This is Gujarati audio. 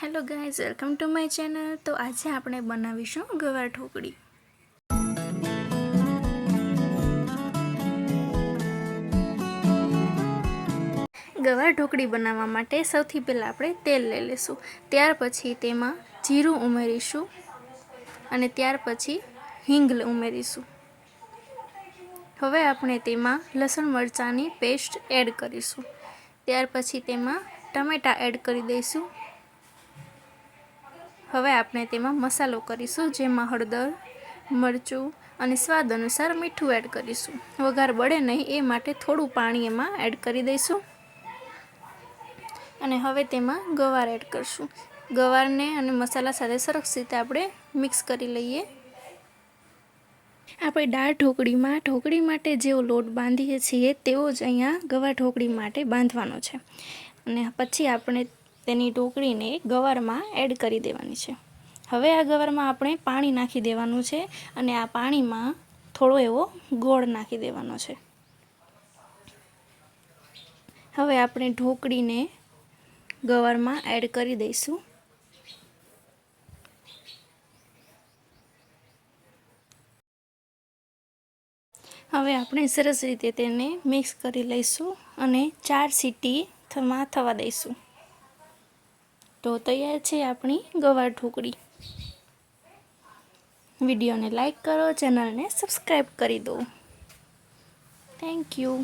Hello guys, welcome to my channel. तो आज આપણે બનાવીશું ગવાર ઢોકળી। ગવાર ઢોકળી બનાવવા માટે સૌથી પહેલા આપણે તેલ લઈ લેશું। ત્યાર પછી તેમાં જીરું ઉમેરીશું અને ત્યાર પછી હિંગ ઉમેરીશું। હવે આપણે તેમાં લસણ મરચાંની પેસ્ટ એડ કરીશું। ત્યાર પછી તેમાં ટમેટા એડ કરી દઈશું। હવે આપણે તેમાં મસાલો કરીશું, જેમાં હળદર, મરચું અને સ્વાદ અનુસાર મીઠું એડ કરીશું। વઘાર બળે નહીં એ માટે થોડું પાણી એમાં એડ કરી દઈશું અને હવે તેમાં ગવાર એડ કરશું। ગવારને અને મસાલા સાથે સરસ રીતે આપણે મિક્સ કરી લઈએ। આપણે દાળ ઢોકળી માટે જેવો લોટ બાંધીએ છીએ તેવો જ અહીંયા ગવાર ઢોકળી માટે બાંધવાનો છે અને પછી આપણે તેની ઢોકળીને ગવારમાં એડ કરી દેવાની છે। હવે આ ગવારમાં આપણે પાણી નાખી દેવાનું છે અને આ પાણીમાં થોડો એવો ગોળ નાખી દેવાનો છે। હવે આપણે ઢોકળીને ગવારમાં એડ કરી દઈશું। હવે આપણે સરસ રીતે તેને મિક્સ કરી લઈશું અને 4 સીટી થવા દઈશું। તો તૈયાર છે આપણી ગવાર ઢોકળી। વિડીયોને લાઈક કરો, ચેનલને સબસ્ક્રાઈબ કરી દો। Thank you.